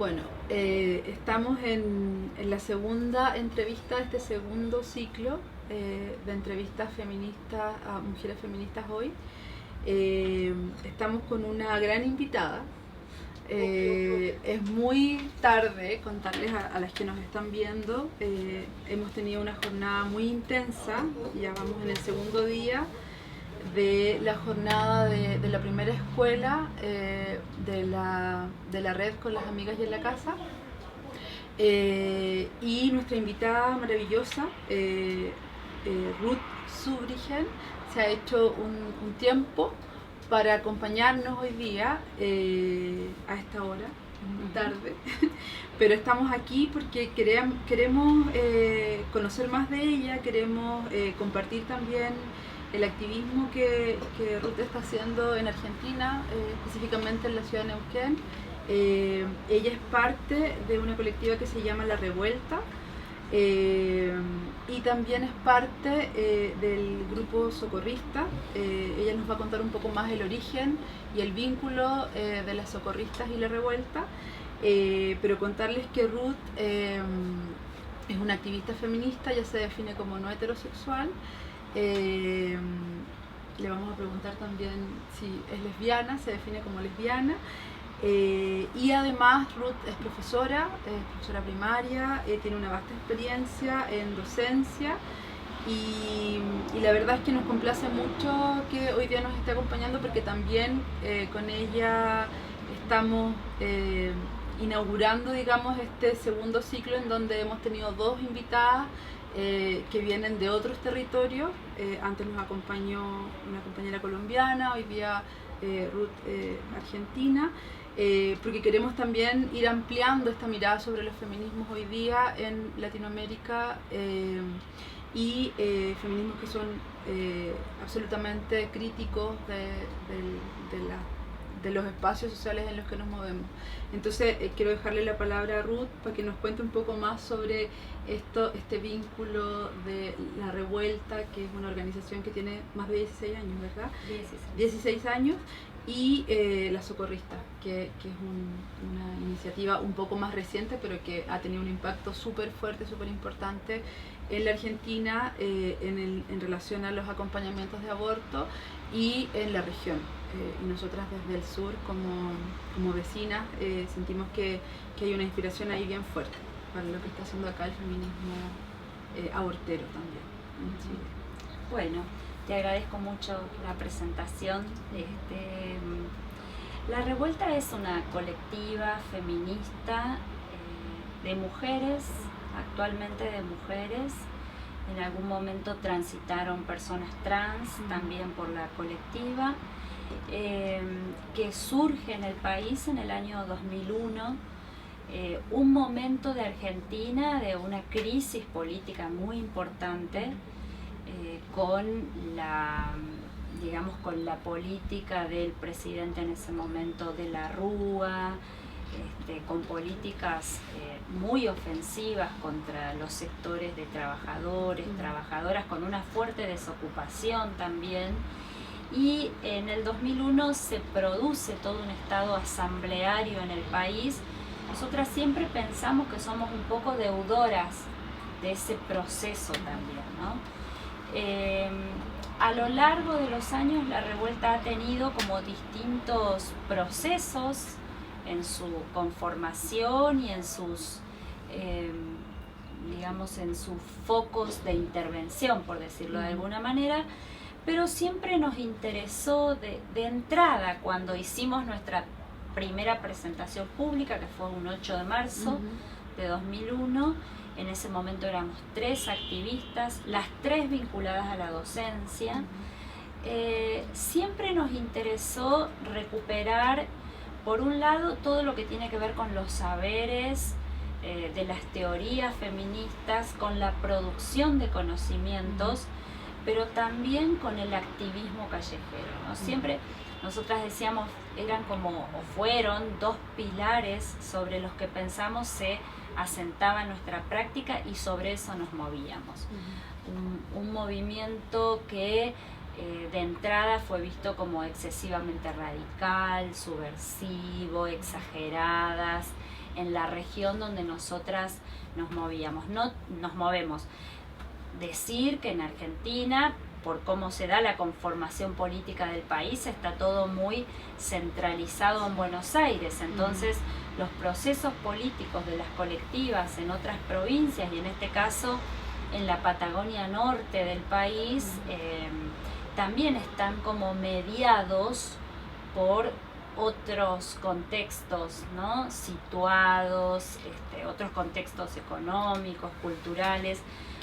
Bueno, estamos en la segunda entrevista de este segundo ciclo de entrevistas feministas a mujeres feministas hoy. Estamos con una gran invitada. Es muy tarde contarles a las que nos están viendo. Hemos tenido una jornada muy intensa, ya vamos en el segundo día de la jornada de la primera escuela de la red con las amigas y en la casa. Y nuestra invitada maravillosa, Ruth Zurbriggen, se ha hecho un tiempo para acompañarnos hoy día a esta hora, muy tarde, pero estamos aquí porque queremos conocer más de ella, queremos compartir también el activismo que Ruth está haciendo en Argentina, específicamente en la ciudad de Neuquén. Ella es parte de una colectiva que se llama La Revuelta, y también es parte del grupo socorrista. Ella nos va a contar un poco más el origen y el vínculo de las socorristas y La Revuelta, pero contarles que Ruth es una activista feminista, ella se define como no heterosexual. Le vamos a preguntar también si es lesbiana, se define como lesbiana. Y además Ruth es profesora primaria, tiene una vasta experiencia en docencia y la verdad es que nos complace mucho que hoy día nos esté acompañando porque también con ella estamos inaugurando, digamos, este segundo ciclo en donde hemos tenido dos invitadas que vienen de otros territorios. Antes nos acompañó una compañera colombiana, hoy día Ruth argentina. Porque queremos también ir ampliando esta mirada sobre los feminismos hoy día en Latinoamérica y feminismos que son absolutamente críticos de los espacios sociales en los que nos movemos. Entonces quiero dejarle la palabra a Ruth para que nos cuente un poco más sobre este vínculo de La Revuelta, que es una organización que tiene más de 16 años, ¿verdad? 16 años. Y La Socorrista, que es una iniciativa un poco más reciente, pero que ha tenido un impacto súper fuerte, súper importante en la Argentina en relación a los acompañamientos de aborto y en la región. Y nosotras desde el sur, como vecinas, sentimos que hay una inspiración ahí bien fuerte para lo que está haciendo acá el feminismo abortero también en Chile. Bueno, te agradezco mucho la presentación. La Revuelta es una colectiva feminista de mujeres, actualmente de mujeres. En algún momento transitaron personas trans también por la colectiva, que surge en el país en el año 2001, un momento de Argentina de una crisis política muy importante, con la política del presidente en ese momento de la Rúa, con políticas muy ofensivas contra los sectores de trabajadores, trabajadoras, con una fuerte desocupación también. Y en el 2001 se produce todo un estado asambleario en el país. Nosotras siempre pensamos que somos un poco deudoras de ese proceso también, ¿no? A lo largo de los años la revuelta ha tenido como distintos procesos en su conformación y en sus, en sus focos de intervención, por decirlo de alguna manera, pero siempre nos interesó de entrada cuando hicimos nuestra primera presentación pública, que fue un 8 de marzo de 2001, en ese momento éramos 3 activistas, las 3 vinculadas a la docencia. Siempre nos interesó recuperar, por un lado, todo lo que tiene que ver con los saberes de las teorías feministas, con la producción de conocimientos, pero también con el activismo callejero, ¿no? Siempre nosotras decíamos, eran como, o fueron 2 pilares sobre los que pensamos se asentaba nuestra práctica y sobre eso nos movíamos. Un movimiento que de entrada fue visto como excesivamente radical, subversivo, exageradas, en la región donde nosotras nos movemos. Decir que en Argentina, por cómo se da la conformación política del país, está todo muy centralizado en Buenos Aires. Entonces, los procesos políticos de las colectivas en otras provincias, y en este caso en la Patagonia Norte del país, también están como mediados por otros contextos, ¿no? Situados, otros contextos económicos, culturales.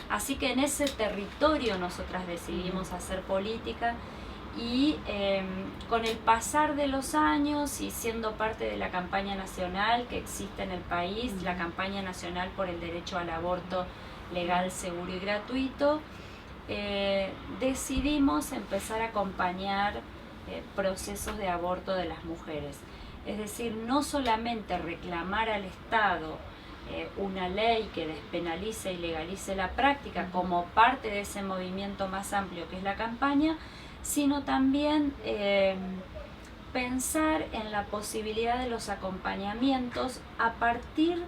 Así que en ese territorio nosotras decidimos hacer política y con el pasar de los años y siendo parte de la campaña nacional que existe en el país, la campaña nacional por el derecho al aborto legal, seguro y gratuito, decidimos empezar a acompañar procesos de aborto de las mujeres. Es decir, no solamente reclamar al Estado una ley que despenalice y legalice la práctica como parte de ese movimiento más amplio que es la campaña, sino también pensar en la posibilidad de los acompañamientos a partir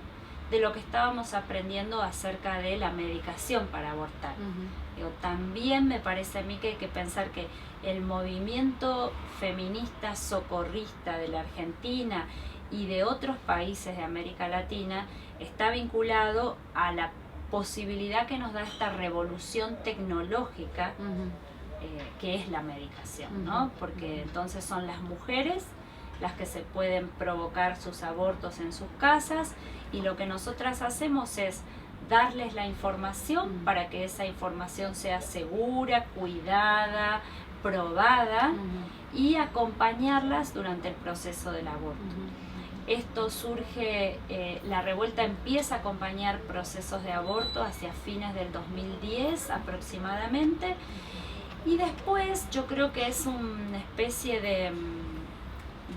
de lo que estábamos aprendiendo acerca de la medicación para abortar. También me parece a mí que hay que pensar que el movimiento feminista socorrista de la Argentina y de otros países de América Latina está vinculado a la posibilidad que nos da esta revolución tecnológica que es la medicación, ¿no? Porque entonces son las mujeres las que se pueden provocar sus abortos en sus casas, y lo que nosotras hacemos es darles la información para que esa información sea segura, cuidada, probada, y acompañarlas durante el proceso del aborto. Esto surge, la revuelta empieza a acompañar procesos de aborto hacia fines del 2010 aproximadamente, y después yo creo que es una especie de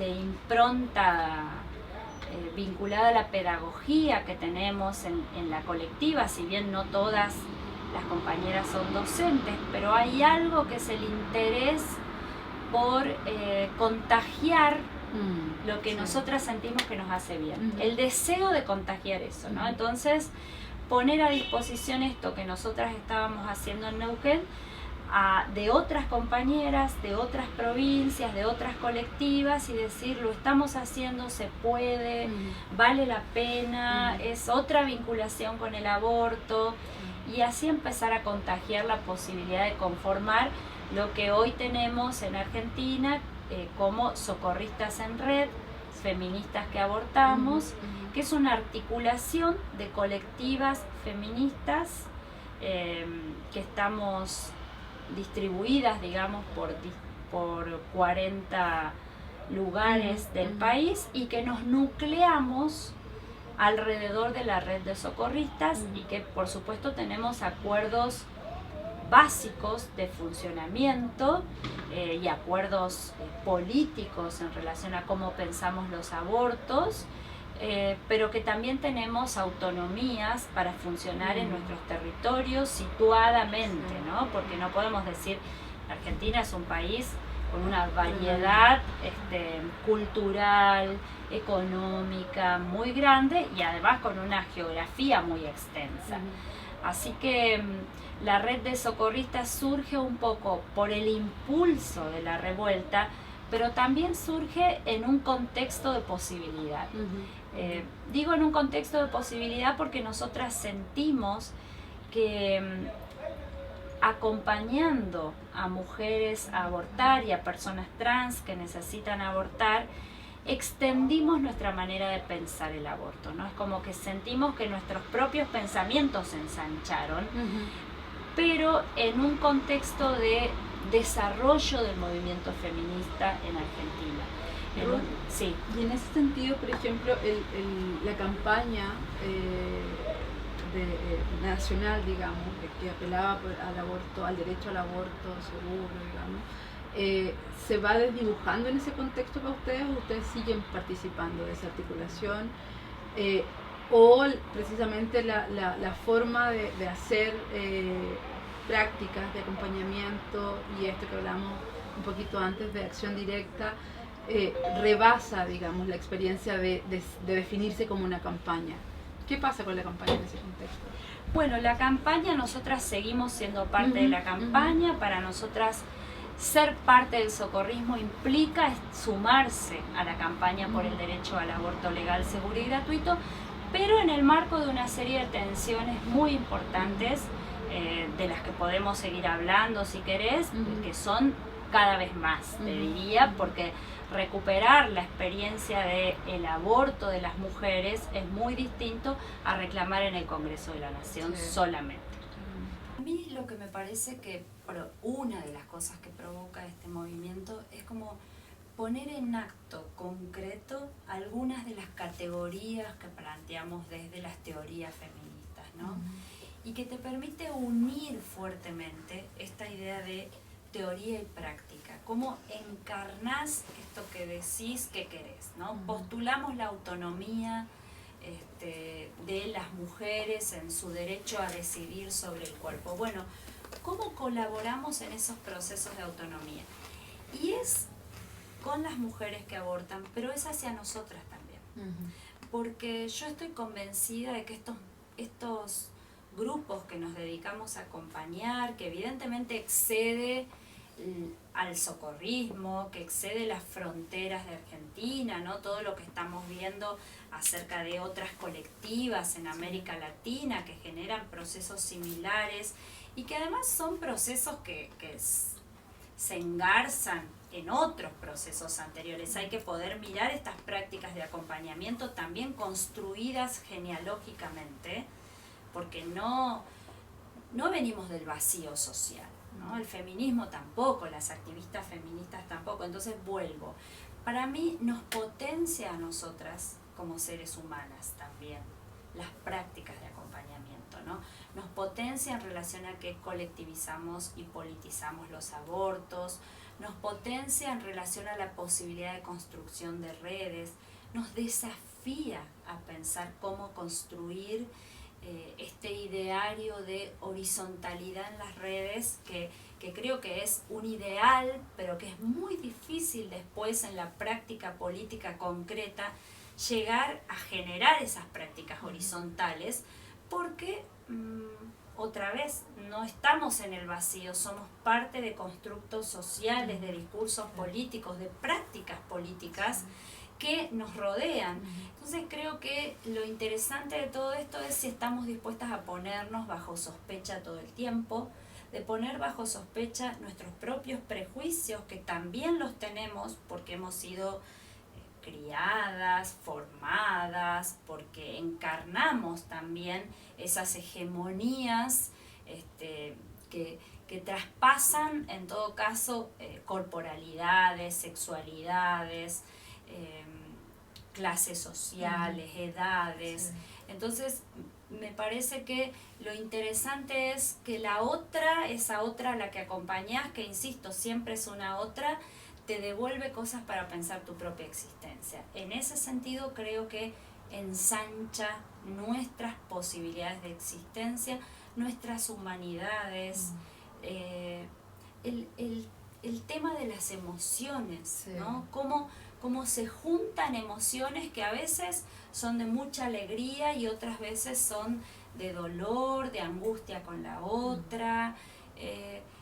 impronta vinculada a la pedagogía que tenemos en la colectiva, si bien no todas las compañeras son docentes, pero hay algo que es el interés por contagiar lo que nosotras sentimos que nos hace bien, el deseo de contagiar eso, ¿no? Entonces, poner a disposición esto que nosotras estábamos haciendo en Neuquén, de otras compañeras, de otras provincias, de otras colectivas, y decir, lo estamos haciendo, se puede, vale la pena, es otra vinculación con el aborto, y así empezar a contagiar la posibilidad de conformar lo que hoy tenemos en Argentina como Socorristas en Red, Feministas que Abortamos, que es una articulación de colectivas feministas que estamos distribuidas, digamos, por 40 lugares del país, y que nos nucleamos alrededor de la red de socorristas, y que por supuesto tenemos acuerdos básicos de funcionamiento y acuerdos políticos en relación a cómo pensamos los abortos, pero que también tenemos autonomías para funcionar en nuestros territorios situadamente, ¿no? Porque no podemos decir, Argentina es un país con una variedad cultural, económica muy grande, y además con una geografía muy extensa. Así que la red de socorristas surge un poco por el impulso de la revuelta, pero también surge en un contexto de posibilidad. Digo en un contexto de posibilidad porque nosotras sentimos que acompañando a mujeres a abortar y a personas trans que necesitan abortar, extendimos nuestra manera de pensar el aborto, ¿no? Es como que sentimos que nuestros propios pensamientos se ensancharon, pero en un contexto de desarrollo del movimiento feminista en Argentina. Sí. Y en ese sentido, por ejemplo, la campaña nacional, digamos, que apelaba al aborto, al derecho al aborto seguro, digamos, ¿se va desdibujando en ese contexto para ustedes, o ustedes siguen participando de esa articulación? O precisamente la forma de hacer prácticas de acompañamiento, y esto que hablamos un poquito antes de acción directa, rebasa, digamos, la experiencia de definirse como una campaña. ¿Qué pasa con la campaña en ese contexto? Bueno, la campaña, nosotras seguimos siendo parte de la campaña. Para nosotras, ser parte del socorrismo implica sumarse a la campaña por el derecho al aborto legal, seguro y gratuito, pero en el marco de una serie de tensiones muy importantes, de las que podemos seguir hablando si querés, que son cada vez más, te diría, porque recuperar la experiencia del aborto de las mujeres es muy distinto a reclamar en el Congreso de la Nación solamente. A mí lo que me parece que una de las cosas que provoca este movimiento es como poner en acto concreto algunas de las categorías que planteamos desde las teorías feministas, ¿no? Y que te permite unir fuertemente esta idea de teoría y práctica, cómo encarnás esto que decís que querés, ¿no? Postulamos la autonomía de las mujeres en su derecho a decidir sobre el cuerpo. Bueno, ¿cómo colaboramos en esos procesos de autonomía? Y es con las mujeres que abortan, pero es hacia nosotras también. Porque yo estoy convencida de que estos grupos que nos dedicamos a acompañar, que evidentemente excede al socorrismo, que excede las fronteras de Argentina, ¿no? Todo lo que estamos viendo acerca de otras colectivas en América Latina que generan procesos similares y que además son procesos que se engarzan en otros procesos anteriores. Hay que poder mirar estas prácticas de acompañamiento también construidas genealógicamente, porque no venimos del vacío social, ¿no? El feminismo tampoco, las activistas feministas tampoco. Entonces vuelvo, para mí nos potencia a nosotras como seres humanas también las prácticas de acompañamiento, ¿no? Nos potencia en relación a que colectivizamos y politizamos los abortos, nos potencia en relación a la posibilidad de construcción de redes, nos desafía a pensar cómo construir este ideario de horizontalidad en las redes que creo que es un ideal, pero que es muy difícil después en la práctica política concreta llegar a generar esas prácticas horizontales, porque otra vez no estamos en el vacío, somos parte de constructos sociales, de discursos políticos, de prácticas políticas que nos rodean. Entonces creo que lo interesante de todo esto es si estamos dispuestas a ponernos bajo sospecha todo el tiempo, de poner bajo sospecha nuestros propios prejuicios, que también los tenemos porque hemos sido criadas, formadas, porque encarnamos también esas hegemonías que traspasan en todo caso corporalidades, sexualidades, clases sociales, edades. Entonces me parece que lo interesante es que esa otra a la que acompañás, que insisto, siempre es una otra, te devuelve cosas para pensar tu propia existencia. En ese sentido creo que ensancha nuestras posibilidades de existencia, nuestras humanidades, el tema de las emociones, ¿no? Cómo se juntan emociones que a veces son de mucha alegría y otras veces son de dolor, de angustia con la otra.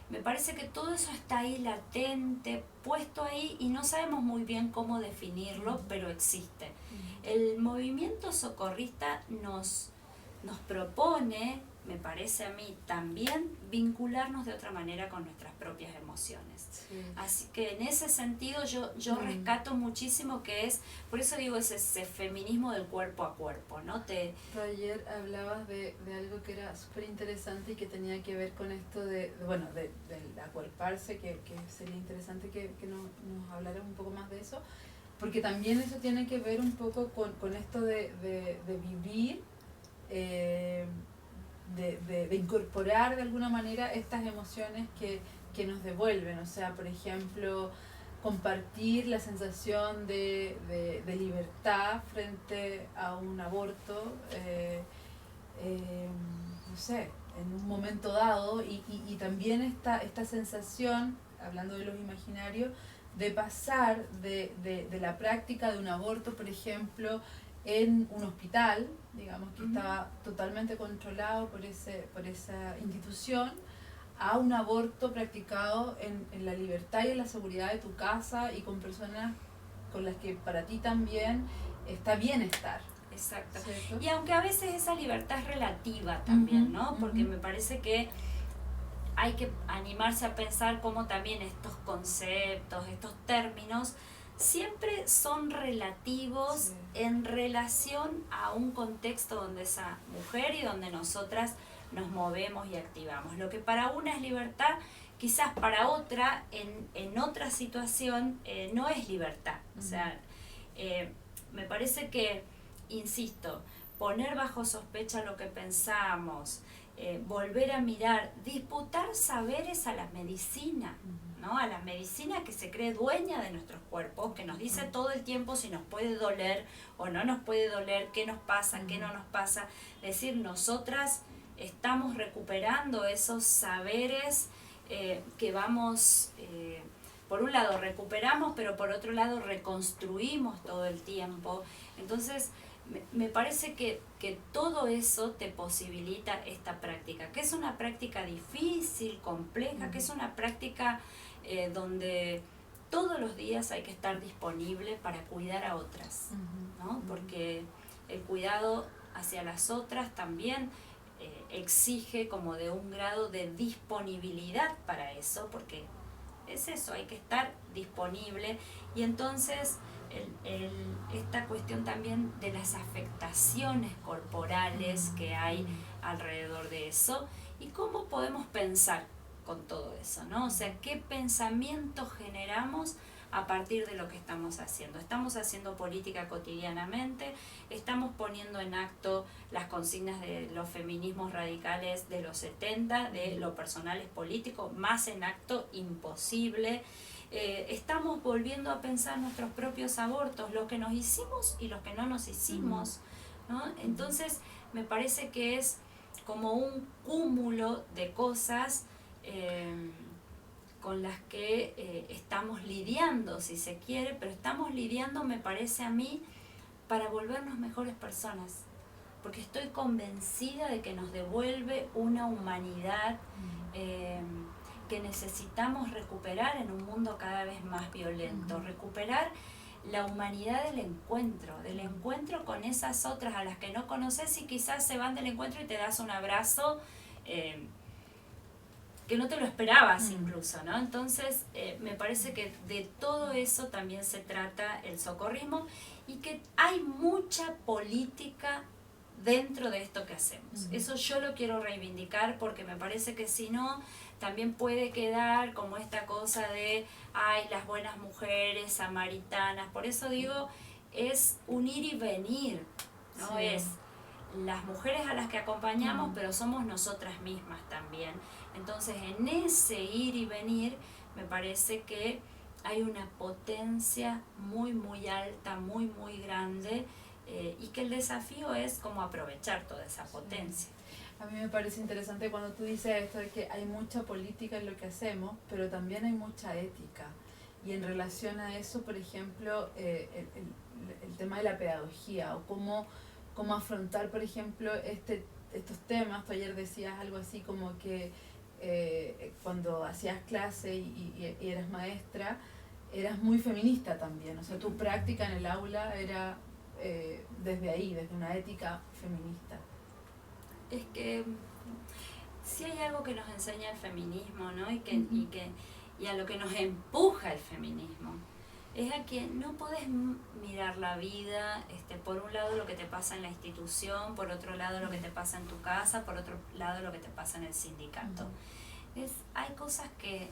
Me parece que todo eso está ahí latente, puesto ahí, y no sabemos muy bien cómo definirlo, pero existe. El movimiento socorrista nos propone, me parece a mí, también vincularnos de otra manera con nuestras propias emociones. Así que en ese sentido yo rescato muchísimo que es, por eso digo, es ese feminismo del cuerpo a cuerpo, ¿no? Ayer hablabas de algo que era súper interesante y que tenía que ver con esto del acuerparse, que sería interesante que nos hablaras un poco más de eso, porque también eso tiene que ver un poco con esto de vivir, de incorporar de alguna manera estas emociones que nos devuelven. O sea, por ejemplo, compartir la sensación de libertad frente a un aborto, no sé, en un momento dado, y también esta sensación, hablando de los imaginarios, de pasar de la práctica de un aborto, por ejemplo, en un hospital, digamos que estaba totalmente controlado por esa institución, a un aborto practicado en la libertad y en la seguridad de tu casa y con personas con las que para ti también está bien estar. Exacto. ¿Cierto? Y aunque a veces esa libertad es relativa también, ¿no? Porque me parece que hay que animarse a pensar cómo también estos conceptos, estos términos, siempre son relativos en relación a un contexto donde esa mujer y donde nosotras nos movemos y activamos. Lo que para una es libertad, quizás para otra, en otra situación, no es libertad. O sea, me parece que, insisto, poner bajo sospecha lo que pensamos, volver a mirar, disputar saberes a la medicina, ¿no? A la medicina que se cree dueña de nuestros cuerpos, que nos dice todo el tiempo si nos puede doler o no nos puede doler, qué nos pasa, qué no nos pasa. Es decir, nosotras estamos recuperando esos saberes que vamos, por un lado recuperamos, pero por otro lado reconstruimos todo el tiempo. Entonces, me parece que todo eso te posibilita esta práctica, que es una práctica difícil, compleja, que es una práctica donde todos los días hay que estar disponible para cuidar a otras, ¿no? Porque el cuidado hacia las otras también exige como de un grado de disponibilidad para eso, porque es eso, hay que estar disponible. Y entonces esta cuestión también de las afectaciones corporales que hay alrededor de eso y cómo podemos pensar con todo eso, ¿no? O sea, qué pensamiento generamos a partir de lo que estamos haciendo. Estamos haciendo política cotidianamente, estamos poniendo en acto las consignas de los feminismos radicales de los 70, de lo personal es político, más en acto imposible. Estamos volviendo a pensar nuestros propios abortos, los que nos hicimos y los que no nos hicimos, ¿no? Entonces me parece que es como un cúmulo de cosas con las que estamos lidiando, si se quiere, pero estamos lidiando, me parece a mí, para volvernos mejores personas, porque estoy convencida de que nos devuelve una humanidad que necesitamos recuperar en un mundo cada vez más violento, recuperar la humanidad del encuentro con esas otras a las que no conoces y quizás se van del encuentro y te das un abrazo que no te lo esperabas incluso, ¿no? Entonces me parece que de todo eso también se trata el socorrismo y que hay mucha política dentro de esto que hacemos. Eso yo lo quiero reivindicar porque me parece que si no, también puede quedar como esta cosa de, ay, las buenas mujeres, samaritanas. Por eso digo, es un ir y venir, ¿no? Sí. Es las mujeres a las que acompañamos, pero somos nosotras mismas también. Entonces, en ese ir y venir, me parece que hay una potencia muy, muy alta, muy, muy grande, y que el desafío es como aprovechar toda esa potencia. A mí me parece interesante cuando tú dices esto de que hay mucha política en lo que hacemos, pero también hay mucha ética. Y en relación a eso, por ejemplo, el tema de la pedagogía o cómo afrontar, por ejemplo, estos temas. Tú ayer decías algo así como que cuando hacías clase y eras maestra, eras muy feminista también. O sea, tu práctica en el aula era desde ahí, desde una ética feminista. Es que si hay algo que nos enseña el feminismo, ¿no? Y a lo que nos empuja el feminismo, es a que no podés mirar la vida, por un lado lo que te pasa en la institución, por otro lado lo que te pasa en tu casa, por otro lado lo que te pasa en el sindicato. Hay cosas que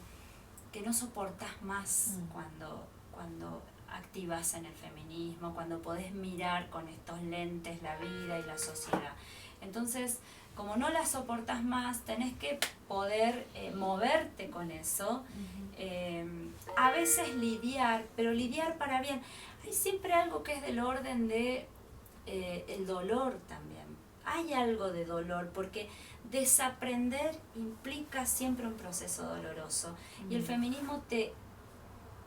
no soportás más cuando activas en el feminismo, cuando podés mirar con estos lentes la vida y la sociedad. Entonces, como no la soportás más, tenés que poder moverte con eso, a veces lidiar, pero lidiar para bien. Hay siempre algo que es del orden de el dolor también. Hay algo de dolor, porque desaprender implica siempre un proceso doloroso. Y el feminismo te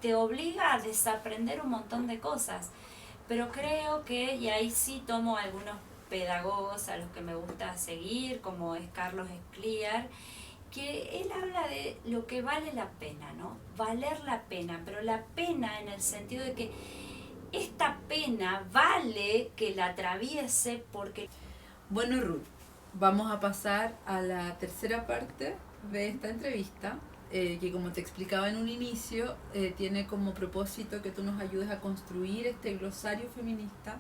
te obliga a desaprender un montón de cosas. Pero creo que, y ahí sí tomo algunos pedagogos a los que me gusta seguir, como es Carlos Escliar, que él habla de lo que vale la pena, ¿no? Valer la pena, pero la pena en el sentido de que esta pena vale que la atraviese porque... Bueno, Ruth, vamos a pasar a la tercera parte de esta entrevista, que como te explicaba en un inicio, tiene como propósito que tú nos ayudes a construir este glosario feminista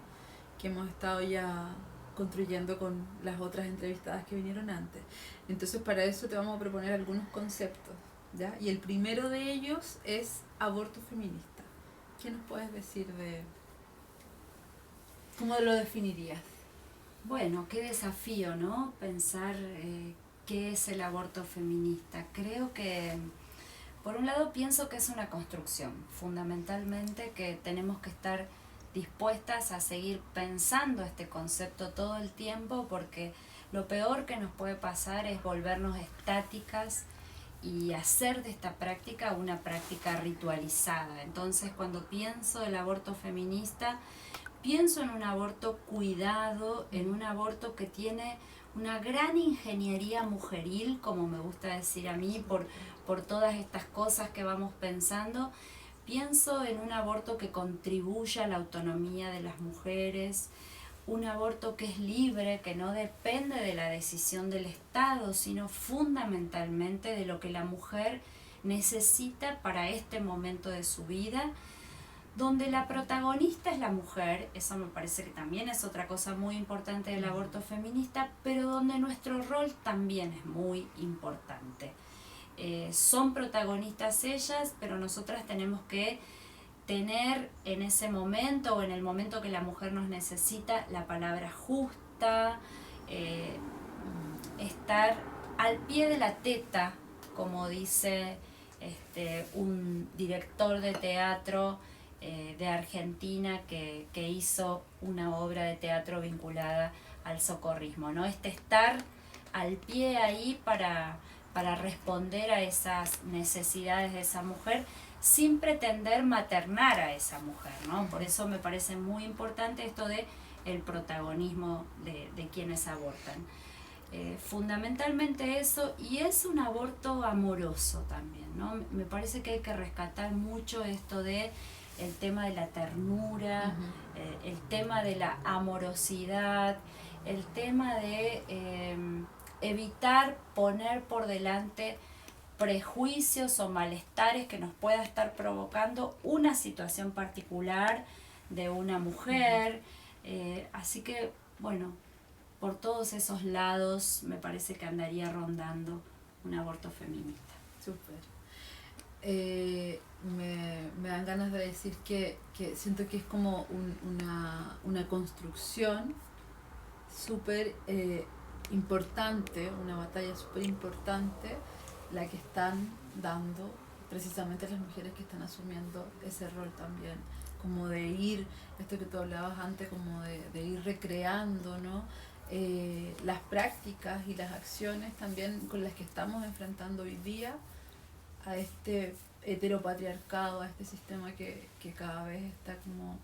que hemos estado ya construyendo con las otras entrevistadas que vinieron antes. Entonces, para eso te vamos a proponer algunos conceptos, ¿ya? Y el primero de ellos es aborto feminista. ¿Qué nos puedes decir de cómo lo definirías? Bueno, qué desafío, ¿no? Pensar qué es el aborto feminista. Creo que, por un lado, pienso que es una construcción, fundamentalmente que tenemos que estar dispuestas a seguir pensando este concepto todo el tiempo, porque lo peor que nos puede pasar es volvernos estáticas y hacer de esta práctica una práctica ritualizada. Entonces, cuando pienso el aborto feminista, pienso en un aborto cuidado, en un aborto que tiene una gran ingeniería mujeril, como me gusta decir a mí, por todas estas cosas que vamos pensando. Pienso en un aborto que contribuye a la autonomía de las mujeres, un aborto que es libre, que no depende de la decisión del Estado, sino fundamentalmente de lo que la mujer necesita para este momento de su vida, donde la protagonista es la mujer. Eso me parece que también es otra cosa muy importante del aborto feminista, pero donde nuestro rol también es muy importante. Son protagonistas ellas, pero nosotras tenemos que tener en ese momento o en el momento que la mujer nos necesita la palabra justa, estar al pie de la teta, como dice un director de teatro de Argentina que hizo una obra de teatro vinculada al socorrismo, ¿no? Estar al pie ahí para responder a esas necesidades de esa mujer sin pretender maternar a esa mujer, ¿no? Por eso me parece muy importante esto de el protagonismo de quienes abortan. Fundamentalmente eso, y es un aborto amoroso también, ¿no? Me parece que hay que rescatar mucho esto de el tema de la ternura, el tema de la amorosidad, el tema de evitar poner por delante prejuicios o malestares que nos pueda estar provocando una situación particular de una mujer. Así que, bueno, por todos esos lados me parece que andaría rondando un aborto feminista. Súper. Me dan ganas de decir que siento que es como una construcción súper importante, una batalla súper importante, la que están dando precisamente las mujeres que están asumiendo ese rol también, como de ir, esto que tú hablabas antes, como de ir recreando, ¿no? Las prácticas y las acciones también con las que estamos enfrentando hoy día a este heteropatriarcado, a este sistema que cada vez está como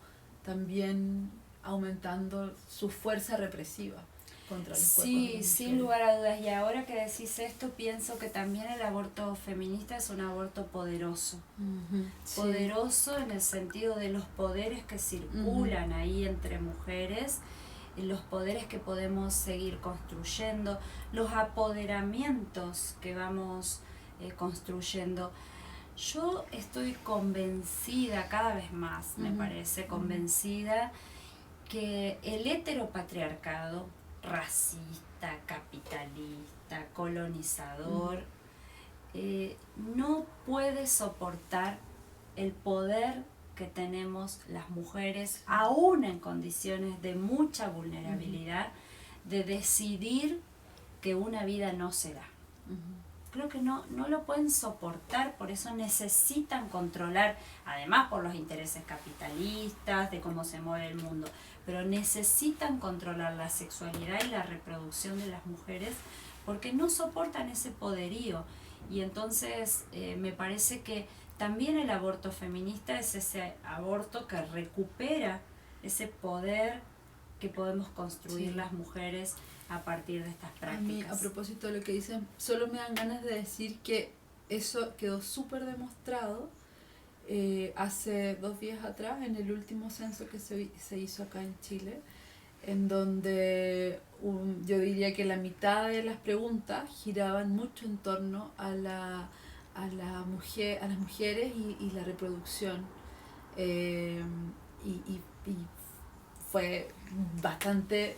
también aumentando su fuerza represiva contra los cuerpos de las mujeres. Sí, sin lugar a dudas. Y ahora que decís esto, pienso que también el aborto feminista es un aborto poderoso. Sí. Poderoso en el sentido de los poderes que circulan ahí entre mujeres, los poderes que podemos seguir construyendo, los apoderamientos que vamos construyendo. Yo estoy convencida, cada vez más me parece, convencida que el heteropatriarcado racista, capitalista, colonizador, no puede soportar el poder que tenemos las mujeres, aún en condiciones de mucha vulnerabilidad, de decidir que una vida no se da. Creo que no lo pueden soportar, por eso necesitan controlar, además por los intereses capitalistas, de cómo se mueve el mundo, pero necesitan controlar la sexualidad y la reproducción de las mujeres porque no soportan ese poderío. Y entonces me parece que también el aborto feminista es ese aborto que recupera ese poder que podemos construir las mujeres a partir de estas prácticas. A mí, a propósito de lo que dicen, solo me dan ganas de decir que eso quedó súper demostrado hace 2 días atrás, en el último censo que se hizo acá en Chile, en donde yo diría que la mitad de las preguntas giraban mucho en torno a las mujeres y la reproducción. Y fue bastante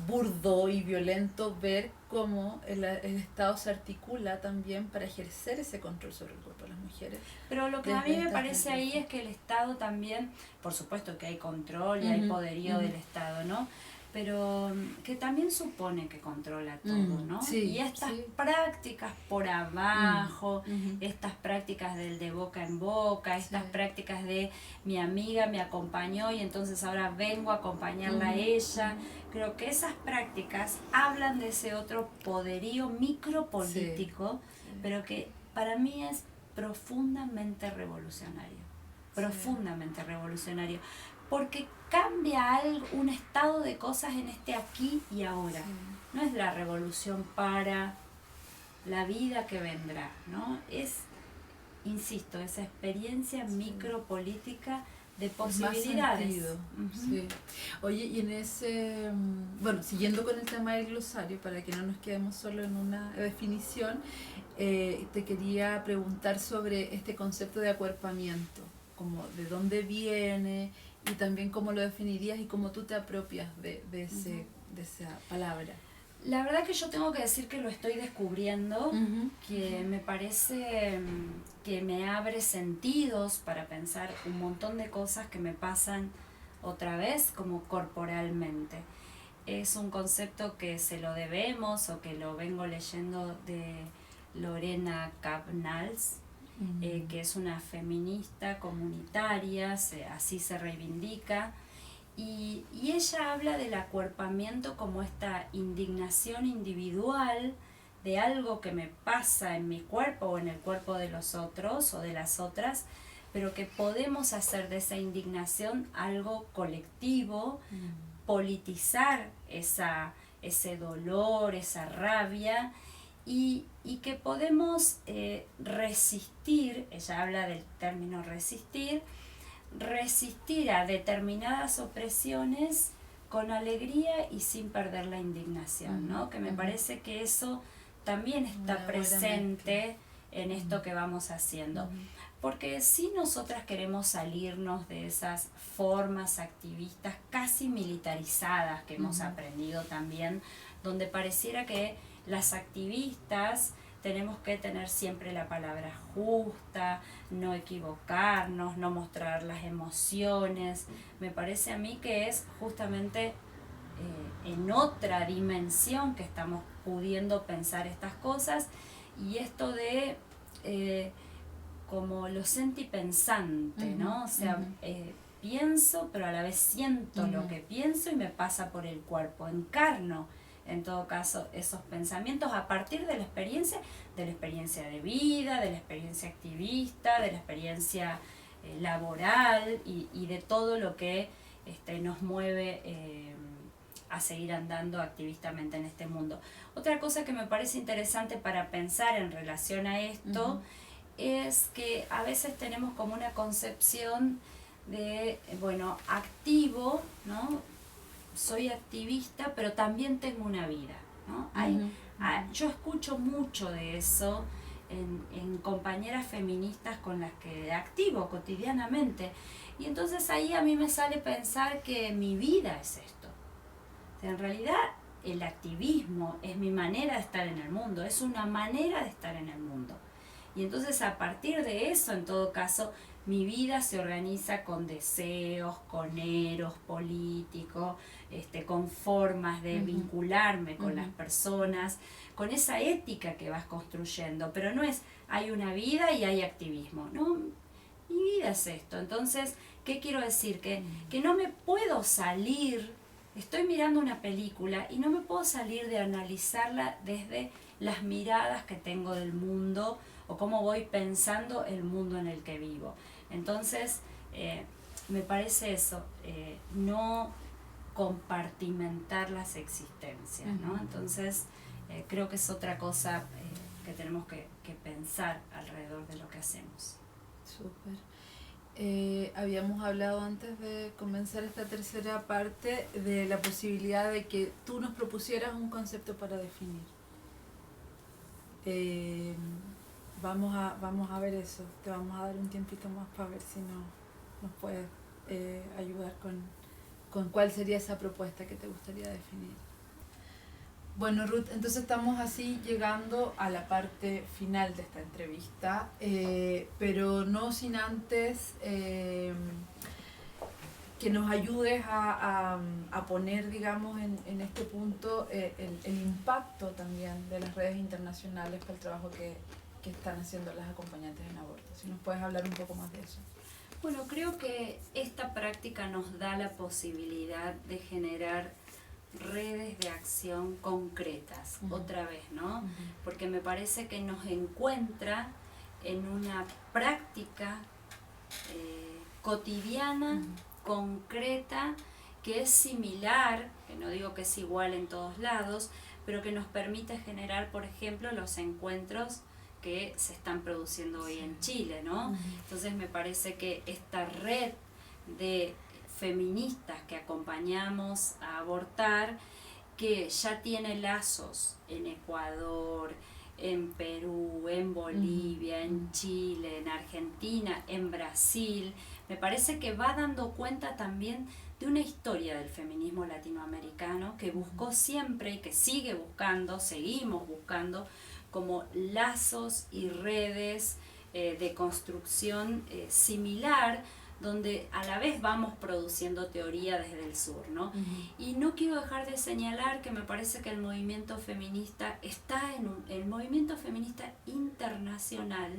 burdo y violento ver cómo el Estado se articula también para ejercer ese control sobre el cuerpo de las mujeres. Pero lo que a mí me parece ahí es que el Estado también, por supuesto que hay control y hay poderío del Estado, ¿no? Pero que también supone que controla todo, ¿no? Y estas prácticas por abajo, estas prácticas del de boca en boca, estas prácticas de mi amiga me acompañó y entonces ahora vengo a acompañarla a ella, creo que esas prácticas hablan de ese otro poderío micropolítico, pero que para mí es profundamente revolucionario, profundamente revolucionario. Porque cambia un estado de cosas en este aquí y ahora. No es la revolución para la vida que vendrá, ¿no? Es, insisto, esa experiencia micropolítica de posibilidades. Sí. Oye, y en ese, bueno, siguiendo con el tema del glosario, para que no nos quedemos solo en una definición, te quería preguntar sobre este concepto de acuerpamiento, como de dónde viene y también cómo lo definirías y cómo tú te apropias de esa palabra. La verdad que yo tengo que decir que lo estoy descubriendo, que me parece que me abre sentidos para pensar un montón de cosas que me pasan otra vez como corporalmente. Es un concepto que se lo debemos o que lo vengo leyendo de Lorena Cabnals, que es una feminista comunitaria, así se reivindica, y ella habla del acuerpamiento como esta indignación individual de algo que me pasa en mi cuerpo o en el cuerpo de los otros o de las otras, pero que podemos hacer de esa indignación algo colectivo, politizar ese dolor, esa rabia, y que podemos resistir, ella habla del término resistir a determinadas opresiones con alegría y sin perder la indignación, ¿no? Que me parece que eso también está presente en esto que vamos haciendo. Porque si nosotras queremos salirnos de esas formas activistas casi militarizadas que hemos aprendido también, donde pareciera que las activistas tenemos que tener siempre la palabra justa, no equivocarnos, no mostrar las emociones. Me parece a mí que es justamente en otra dimensión que estamos pudiendo pensar estas cosas, y esto de como lo sentipensante, ¿no? O sea, pienso, pero a la vez siento lo que pienso y me pasa por el cuerpo, encarno en todo caso esos pensamientos a partir de la experiencia de vida, de la experiencia activista, de la experiencia laboral y de todo lo que nos mueve a seguir andando activistamente en este mundo. Otra cosa que me parece interesante para pensar en relación a esto es que a veces tenemos como una concepción de, bueno, activo, ¿no? Soy activista, pero también tengo una vida, ¿no? Yo escucho mucho de eso en compañeras feministas con las que activo cotidianamente, y entonces ahí a mí me sale pensar que mi vida es esto. O sea, en realidad el activismo es mi manera de estar en el mundo, es una manera de estar en el mundo. Y entonces a partir de eso, en todo caso, mi vida se organiza con deseos, con eros político, con formas de vincularme con las personas, con esa ética que vas construyendo. Pero no es, hay una vida y hay activismo. No, mi vida es esto. Entonces, ¿qué quiero decir? Que no me puedo salir, estoy mirando una película y no me puedo salir de analizarla desde las miradas que tengo del mundo o cómo voy pensando el mundo en el que vivo. Entonces, me parece eso, no compartimentar las existencias, ¿no? Entonces, creo que es otra cosa que tenemos que pensar alrededor de lo que hacemos. Súper. Habíamos hablado antes de comenzar esta tercera parte de la posibilidad de que tú nos propusieras un concepto para definir. Vamos a ver eso. Te vamos a dar un tiempito más para ver si nos puedes ayudar con cuál sería esa propuesta que te gustaría definir. Bueno, Ruth, entonces estamos así llegando a la parte final de esta entrevista, pero no sin antes que nos ayudes a poner, digamos, en este punto el impacto también de las redes internacionales para el trabajo que están haciendo las acompañantes en aborto. Si nos puedes hablar un poco más de eso. Bueno, creo que esta práctica nos da la posibilidad de generar redes de acción concretas, otra vez, ¿no? Porque me parece que nos encuentra en una práctica cotidiana, concreta, que es similar, que no digo que es igual en todos lados, pero que nos permite generar, por ejemplo, los encuentros que se están produciendo hoy en Chile, ¿no? Entonces me parece que esta red de feministas que acompañamos a abortar, que ya tiene lazos en Ecuador, en Perú, en Bolivia, en Chile, en Argentina, en Brasil, me parece que va dando cuenta también de una historia del feminismo latinoamericano que buscó siempre y que sigue buscando, seguimos buscando, como lazos y redes de construcción similar, donde a la vez vamos produciendo teoría desde el sur, ¿no? Y no quiero dejar de señalar que me parece que el movimiento feminista está el movimiento feminista internacional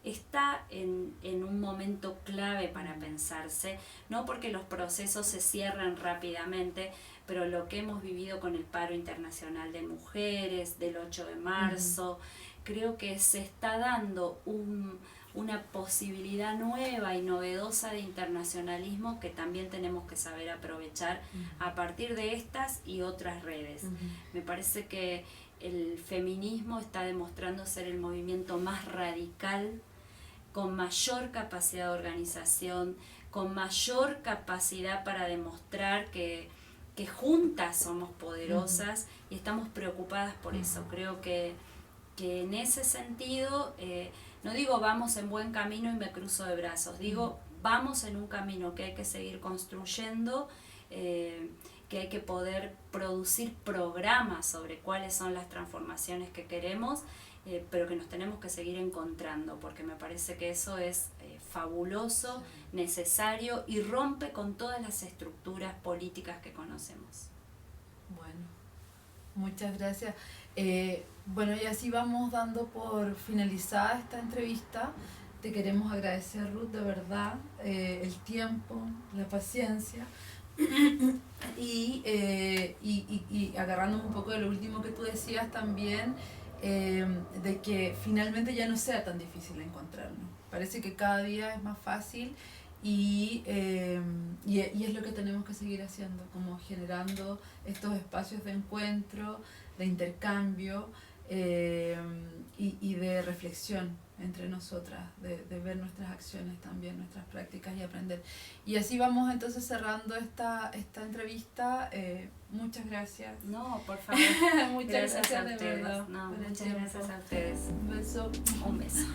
está en un momento clave para pensarse, no porque los procesos se cierran rápidamente, pero lo que hemos vivido con el paro internacional de mujeres, del 8 de marzo, creo que se está dando una posibilidad nueva y novedosa de internacionalismo que también tenemos que saber aprovechar a partir de estas y otras redes. Me parece que el feminismo está demostrando ser el movimiento más radical, con mayor capacidad de organización, con mayor capacidad para demostrar que juntas somos poderosas y estamos preocupadas por eso. Creo que en ese sentido, no digo vamos en buen camino y me cruzo de brazos, digo vamos en un camino que hay que seguir construyendo, que hay que poder producir programas sobre cuáles son las transformaciones que queremos, pero que nos tenemos que seguir encontrando, porque me parece que eso es fabuloso, necesario y rompe con todas las estructuras políticas que conocemos. Bueno, muchas gracias. Bueno, y así vamos dando por finalizada esta entrevista. Te queremos agradecer, Ruth, de verdad, el tiempo, la paciencia y agarrándome un poco de lo último que tú decías también, de que finalmente ya no sea tan difícil encontrarnos. Parece que cada día es más fácil y es lo que tenemos que seguir haciendo, como generando estos espacios de encuentro, de intercambio y de reflexión entre nosotras, de ver nuestras acciones también, nuestras prácticas y aprender. Y así vamos entonces cerrando esta entrevista. Muchas gracias. No, por favor. Muchas gracias a ustedes. de verdad. No, muchas gracias a ustedes. Un beso. Un beso.